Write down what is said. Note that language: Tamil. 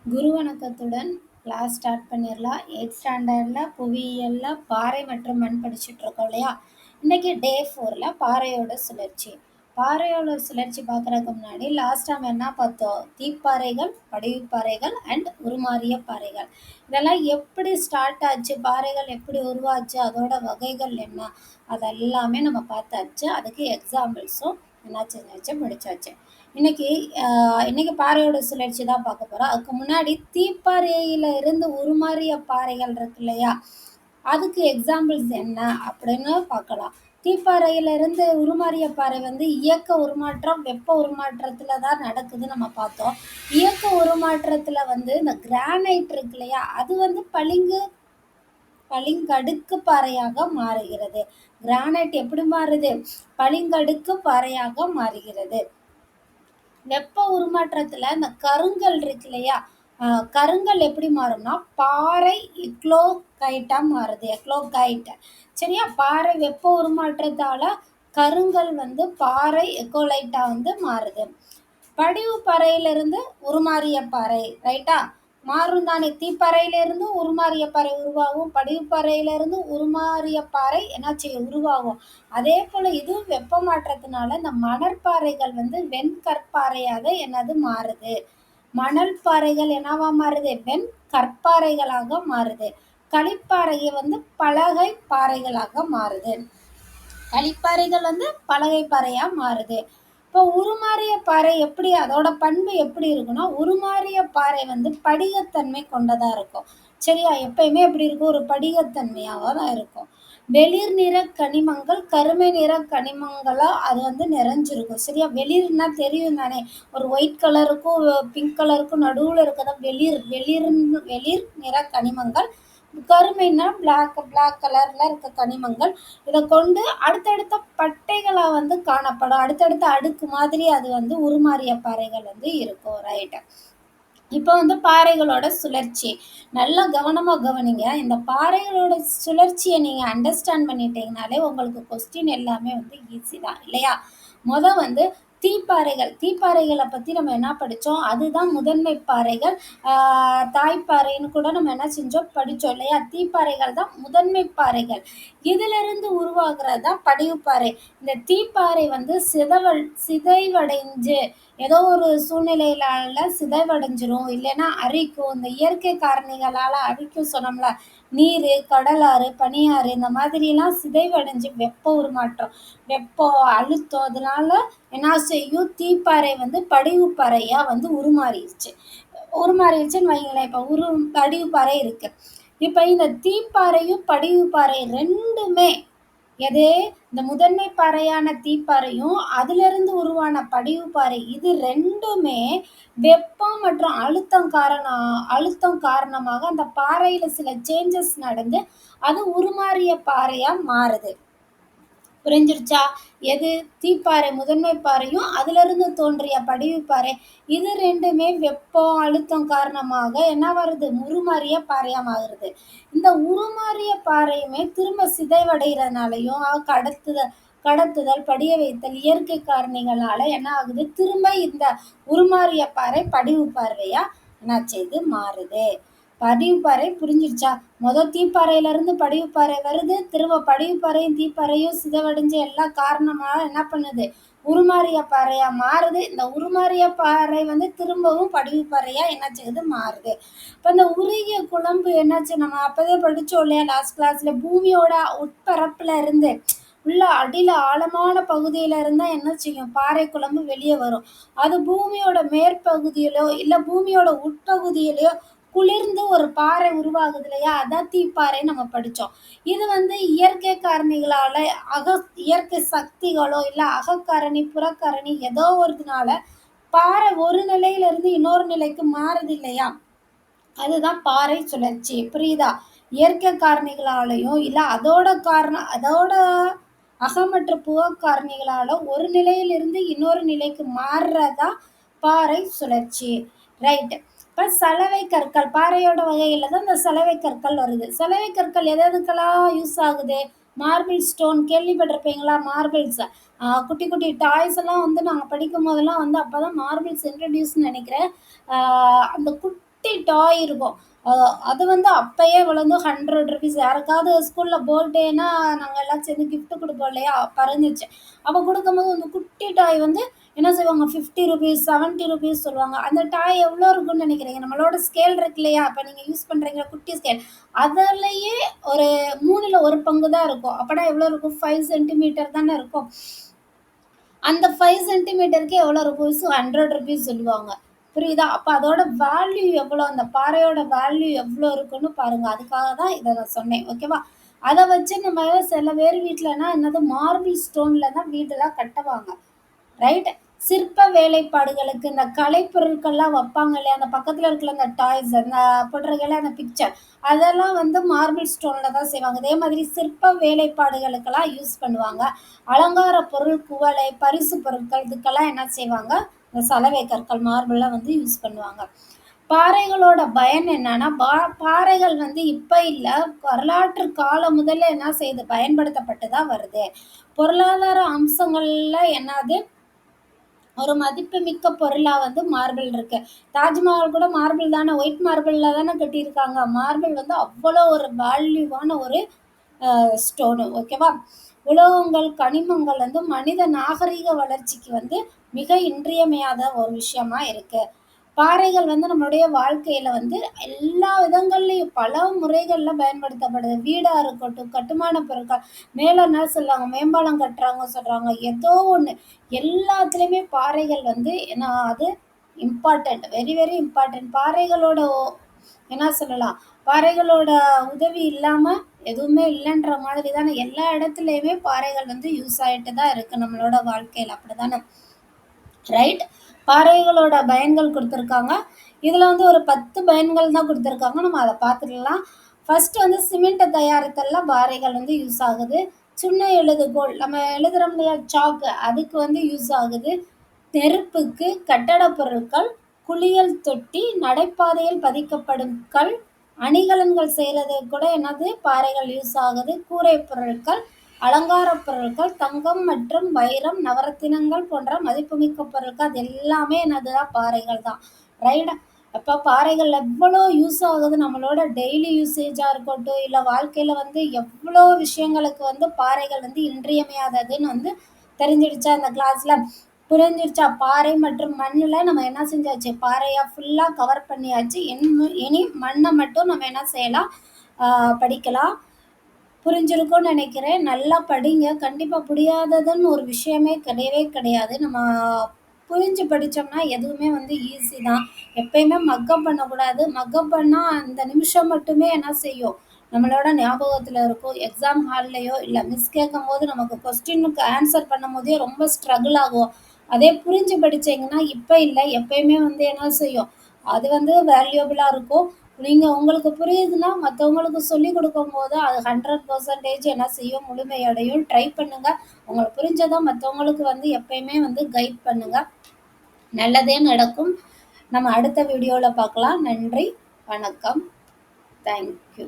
குரு வணக்கத்துடன் கிளாஸ் ஸ்டார்ட் பண்ணிடலாம். 8th ஸ்டாண்டர்டில் புவியியலில் பாறை மற்றும் மண் படிச்சுட்டு இருக்கோம் இல்லையா? இன்னைக்கு டே 4ல் பாறையோட சுழற்சி. பாறையோட சுழற்சி பார்க்குறதுக்கு முன்னாடி லாஸ்ட் டைம் என்ன பார்த்தோம்? தீப்பாறைகள், படிவுப்பாறைகள் அண்ட் உருமாறிய பாறைகள். இதெல்லாம் எப்படி ஸ்டார்ட் ஆச்சு, பாறைகள் எப்படி உருவாச்சு, அதோட வகைகள் என்ன, அதெல்லாமே நம்ம பார்த்தாச்சு. அதுக்கு எக்ஸாம்பிள்ஸும் என்ன செஞ்சாச்சு, படித்தாச்சு. இன்னைக்கு பாறையோட சுழற்சி தான் பார்க்க போறோம். அதுக்கு முன்னாடி தீப்பாறையில இருந்து உருமாறிய பாறைகள் இருக்கு இல்லையா, அதுக்கு எக்ஸாம்பிள்ஸ் என்ன அப்படின்னு பார்க்கலாம். தீப்பாறையில இருந்து உருமாறிய பாறை வந்து இயக்க உருமாற்றம், வெப்ப உருமாற்றத்துல தான் நடக்குதுன்னு நம்ம பார்த்தோம். இயக்க உருமாற்றத்துல வந்து இந்த கிரானைட் இருக்கு இல்லையா, அது வந்து பளிங்கடுக்கு பாறையாக மாறுகிறது. கிரானைட் எப்படி மாறுது? பளிங்கடுக்கு பாறையாக மாறுகிறது. வெப்ப உருமாற்றத்துல இந்த கருங்கல் இருக்கு இல்லையா, கருங்கல் எப்படி மாறும்னா பாறை எக்லோகைட்டா மாறுது. எக்லோகைட், சரியா? பாறை வெப்ப உருமாற்றத்தால கருங்கல் வந்து பாறை எக்கோலைட்டா வந்து மாறுது. படிவு பாறையிலிருந்து உருமாறிய பாறை, ரைட்டா? மாறும் தானே. தீப்பாறையிலிருந்து உருமாறிய பாறை உருவாகும், படிவுப்பாறையிலிருந்து உருமாறிய பாறை என்ன செய்யும்? உருவாகும். அதே போல இதுவும் வெப்ப மாற்றத்தினால இந்த மணற்பாறைகள் வந்து வெண்கற்பாறையாக என்னது மாறுது. மணல் பாறைகள் என்னவா மாறுது? வெண்கற்பாறைகளாக மாறுது. களிப்பாறையை வந்து பலகை பாறைகளாக மாறுது. களிப்பாறைகள் வந்து பலகை பாறையா மாறுது. இப்போ உருமாறிய பாறை எப்படி, அதோட பண்பு எப்படி இருக்குன்னா, உருமாறிய பாறை வந்து படிகத்தன்மை கொண்டதா இருக்கும். சரியா? எப்பயுமே எப்படி இருக்கும்? ஒரு படிகத்தன்மையாக தான் இருக்கும். வெளிர் நிற கனிமங்கள் கருமை நிற கனிமங்களா அது வந்து நிறைஞ்சிருக்கும். சரியா? வெளிர்னா தெரியும் தானே, ஒரு ஒயிட் கலருக்கும் பிங்க் கலருக்கும் நடுவுல இருக்கதான் வெளிர் நிற கனிமங்கள். கருமைன்னா பிளாக் கலர்ல இருக்க கனிமங்கள். இதை கொண்டு அடுத்தடுத்த பட்டைகளா வந்து காணப்படும். அடுத்தடுத்த அடுக்கு மாதிரி அது வந்து உருமாறிய பாறைகள் வந்து இருக்கும். ரைட். இப்போ வந்து பாறைகளோட சுழற்சி நல்லா கவனமா கவனிங்க. இந்த பாறைகளோட சுழற்சியை நீங்க அண்டர்ஸ்டாண்ட் பண்ணிட்டீங்கனாலே உங்களுக்கு கொஸ்டின் எல்லாமே வந்து ஈஸி தான் இல்லையா? வந்து தீப்பாறைகளை பத்தி நம்ம என்ன படிச்சோம்? அதுதான் முதன்மை பாறைகள். தாய்ப்பாறைன்னு கூட நம்ம என்ன செஞ்சோம்? படிச்சோம் இல்லையா? தீப்பாறைகள் தான் முதன்மை பாறைகள். இதுல இருந்து உருவாகிறது தான் படிவுப்பாறை. இந்த தீப்பாறை வந்து சிதைவடைஞ்சு ஏதோ ஒரு சூழ்நிலையிலால சிதைவடைஞ்சிரும், இல்லைன்னா அரிக்கும். இந்த இயற்கை காரணிகளால அரிக்கும் சொன்னோம்ல, நீர், கடலாறு, பனியாறு இந்த மாதிரிலாம் சிதைவடைஞ்சு வெப்பம் அழுத்தம் அதனால என்ன செய்யும்? தீப்பாறை வந்து படிவுப்பாறையா வந்து உருமாறிடுச்சுன்னு வைங்களேன். இப்போ படிவுப்பாறை இருக்கு. இப்போ இந்த தீப்பாறையும் படிவுப்பாறை ரெண்டுமே இந்த முதன்மை பாறையான தீப்பாறையும் அதிலிருந்து உருவான படிவுப்பாறை, இது ரெண்டுமே வெப்பம் மற்றும் அழுத்தம் காரணமாக அந்த பாறையில சில சேஞ்சஸ் நடந்து அது உருமாறிய பாறையா மாறுது. புரிஞ்சிருச்சா? எது? தீப்பாறை முதன்மை பாறையும் அதுல இருந்து தோன்றிய படிவுப்பாறை, இது ரெண்டுமே வெப்பம் அழுத்தம் காரணமாக என்ன வருது? உருமாறிய பாறையா மாறுது. இந்த உருமாறிய பாறையுமே திரும்ப சிதைவடைகிறதுனாலையும் கடத்துதல், படிய வைத்தல், இயற்கை காரணிகளால என்ன ஆகுது? திரும்ப இந்த உருமாறிய பாறை படிவு பார்வையா என்ன செய்து மாறுது. படிவுப்பாறை புரிஞ்சிருச்சா? தீப்பாறையில இருந்து படிவுப்பாறை வருது, திரும்ப படிவுப்பாறையும் தீப்பாறையும் சிதைவடைஞ்சு எல்லாம் காரணமா என்ன பண்ணுது? உருமாறிய பாறையா மாறுது. இந்த உருமாறிய பாறை வந்து திரும்பவும் படிவுப்பாறையா என்ன செய்யுது? மாறுது. இப்ப இந்த உருகிய குழம்பு என்னாச்சு? நம்ம அப்பவே படிச்சோம் இல்லையா லாஸ்ட் கிளாஸ்ல? பூமியோட உட்பரப்புல இருந்து உள்ள அடியில ஆழமான பகுதியில இருந்தா என்ன செய்யும்? பாறை குழம்பு வெளியே வரும். அது பூமியோட மேற்பகுதியிலோ இல்ல பூமியோட உட்பகுதியிலோ குளிர்ந்து ஒரு பாறை உருவாகுது இல்லையா, அதான் தீப்பாறை நம்ம படிச்சோம். இது வந்து இயற்கை காரணிகளால இயற்கை சக்திகளோ இல்ல அகக்காரணி புறக்காரணி ஏதோ ஒருனால பாறை ஒரு நிலையில இருந்து இன்னொரு நிலைக்கு மாறுது இல்லையா, அதுதான் பாறை சுழற்சி. புரியுதா? இயற்கை காரணிகளாலையும் இல்ல அதோட அக மற்றும் புற காரணிகளால ஒரு நிலையிலிருந்து இன்னொரு நிலைக்கு மாறுறதா பாறை சுழற்சி. ரைட். இப்போ சலவை கற்கள் பாறையோட வகையில தான் இந்த சலவை கற்கள் வருது. சலவை கற்கள் எதுக்கெல்லாம் யூஸ் ஆகுது? Marble stone கேள்விப்பட்டிருப்பீங்களா? மார்பிள்ஸ், குட்டி குட்டி டாய்ஸ் எல்லாம் வந்து நாங்கள் படிக்கும் போதெல்லாம் வந்து அப்போதான் மார்பிள்ஸ் இன்ட்ரடியூஸ்ன்னு நினைக்கிறேன். அந்த குட்டி குட்டி டாய் இருக்கும். அது வந்து அப்பயே விழுந்து ₹100 யாருக்காவது ஸ்கூல்ல பர்த்டேனா நாங்கள் எல்லாம் சேர்ந்து gift கொடுப்போம் இல்லையா, பறந்துச்சு. அப்போ கொடுக்கும்போது அந்த குட்டி டாய் வந்து என்ன செய்வாங்க, ₹50 ₹70 சொல்லுவாங்க. அந்த டாய் எவ்வளோ இருக்கும்னு நினைக்கிறீங்க? நம்மளோட ஸ்கேல் இருக்கு இல்லையா, இப்போ நீங்கள் யூஸ் பண்ணுறீங்க குட்டி ஸ்கேல், அதுலேயே ஒரு 3ல் 1 பங்கு தான் இருக்கும். அப்போனா எவ்வளோ இருக்கும், 5 சென்டிமீட்டர் தானே இருக்கும். அந்த 5 சென்டிமீட்டருக்கு எவ்வளோ ருபீஸ், ₹100 சொல்லுவாங்க. புரியுதா? அப்போ அதோட வேல்யூ எவ்வளோ, அந்த பாறையோட வேல்யூ எவ்வளோ இருக்குன்னு பாருங்க. அதுக்காக தான் இதை நான் சொன்னேன். ஓகேவா? அதை வச்சு நம்ம சில பேர் வீட்டிலனா என்னது மார்பிள் ஸ்டோனில் தான் வீடெல்லாம் கட்டுவாங்க. ரைட்? சிற்ப வேலைப்பாடுகளுக்கு இந்த கலைப்பொருட்கள்லாம் வைப்பாங்க இல்லையா, அந்த பக்கத்தில் இருக்கிற அந்த டாய்ஸ், அந்த போட்டிருக்கல அந்த பிக்சர், அதெல்லாம் வந்து மார்பிள் ஸ்டோனில் தான் செய்வாங்க. இதே மாதிரி சிற்ப வேலைப்பாடுகளுக்கெல்லாம் யூஸ் பண்ணுவாங்க. அலங்கார பொருள், குவளை, பரிசு பொருட்கள் இதுக்கெல்லாம் என்ன செய்வாங்க, இந்த சலவை கற்கள் மார்பிளில் வந்து யூஸ் பண்ணுவாங்க. பாறைகளோட பயன் என்னன்னா, பாறைகள் வந்து இப்போ இல்லை, வரலாற்று காலம் முதல்ல என்ன செய்யுது, பயன்படுத்தப்பட்டு தான் வருது. பொருளாதார அம்சங்கள்ல என்னது, ஒரு மதிப்புமிக்க பொருளா வந்து மார்பிள் இருக்கு. தாஜ்மஹால் கூட மார்பிள் தானே, ஒயிட் மார்பிள்ல தானே கட்டியிருக்காங்க. மார்பிள் வந்து அவ்வளோ ஒரு வேல்யூவான ஒரு ஸ்டோனு. ஓகேவா? உலோகங்கள், கனிமங்கள் வந்து மனித நாகரிக வளர்ச்சிக்கு வந்து மிக இன்றியமையாத ஒரு விஷயமா இருக்கு. பாறைகள் வந்து நம்மளுடைய வாழ்க்கையில வந்து எல்லா விதங்கள்லையும் பல முறைகள்ல பயன்படுத்தப்படுது. வீடா இருக்கட்டும், கட்டுமான பொருட்கள், மேல என்ன சொல்றாங்க, மேம்பாலம் கட்டுறாங்க சொல்றாங்க, ஏதோ ஒண்ணு, எல்லாத்துலயுமே பாறைகள் வந்து என்ன, அது இம்பார்ட்டன்ட், வெரி வெரி இம்பார்ட்டன்ட். பாறைகளோட என்ன சொல்லலாம், பாறைகளோட உதவி இல்லாம எதுவுமே இல்லைன்ற மாதிரி தானே எல்லா இடத்துலையுமே பாறைகள் வந்து யூஸ் ஆகிட்டு தான் இருக்கு நம்மளோட வாழ்க்கையில். அப்படிதானே? ரைட்? பாறைகளோட பயன்கள் கொடுத்துருக்காங்க. இதில் வந்து ஒரு 10 பயன்கள் தான் கொடுத்துருக்காங்க. நம்ம அதை பார்த்துக்கலாம். ஃபர்ஸ்ட் வந்து சிமெண்ட்டை தயாரித்தல்ல பாறைகள் வந்து யூஸ் ஆகுது. சின்ன எழுதுகோல், நம்ம எழுதுறோம் இல்லையா சாக்கு, அதுக்கு வந்து யூஸ் ஆகுது. நெருப்புக்கு, கட்டட பொருட்கள், குளியல் தொட்டி, நடைபாதையில் பதிக்கப்படும் கல், அணிகலன்கள் செய்கிறது கூட என்னது பாறைகள் யூஸ் ஆகுது. கூரை பொருட்கள், அலங்கார பொருட்கள், தங்கம் மற்றும் வைரம், நவரத்தினங்கள் போன்ற மதிப்புமிக்க பொருட்கள், அது எல்லாமே என்னதுதான் பாறைகள் தான். ரைட்? அப்போ பாறைகள் எவ்வளோ யூஸ் ஆகுது, நம்மளோட டெய்லி யூசேஜாக இருக்கட்டும், இல்லை வாழ்க்கையில் வந்து எவ்வளோ விஷயங்களுக்கு வந்து பாறைகள் வந்து இன்றியமையாததுன்னு வந்து தெரிஞ்சிடுச்சா இந்த கிளாஸ்ல? புரிஞ்சிருச்சா? பாறை மற்றும் மண்ணில் நம்ம என்ன செஞ்சாச்சு, பாறையா ஃபுல்லாக கவர் பண்ணியாச்சு. இனி மண்ணை மட்டும் நம்ம என்ன செய்யலாம், படிக்கலாம். புரிஞ்சிருக்கும்னு நினைக்கிறேன். நல்லா படிங்க. கண்டிப்பாக புரியாததுன்னு ஒரு விஷயமே கிடையவே கிடையாது. நம்ம புரிஞ்சு படித்தோம்னா எதுவுமே வந்து ஈஸி தான். எப்பயுமே மக்கப் பண்ணக்கூடாது. மக்கப் பண்ணால் அந்த நிமிஷம் மட்டுமே என்ன செய்யும், நம்மளோட ஞாபகத்தில் இருக்கும். எக்ஸாம் ஹால்லையோ இல்லை மிஸ் கேட்கும் போது நமக்கு கொஸ்டினுக்கு ஆன்சர் பண்ணும் போதே ரொம்ப ஸ்ட்ரகிள் ஆகும். அதே புரிஞ்சு படித்தீங்கன்னா இப்போ இல்லை, எப்பயுமே வந்து என்ன செய்யும், அது வந்து வேல்யூபிளாக இருக்கும். நீங்கள் உங்களுக்கு புரியுதுன்னா மற்றவங்களுக்கு சொல்லி கொடுக்கும்போது அது 100% என்ன செய்யும், முழுமையடையும். ட்ரை பண்ணுங்கள். உங்களுக்கு புரிஞ்சதை மற்றவங்களுக்கு வந்து எப்பயுமே வந்து கைட் பண்ணுங்கள். நல்லதே நடக்கும். நம்ம அடுத்த வீடியோவில் பார்க்கலாம். நன்றி, வணக்கம், தேங்க்யூ.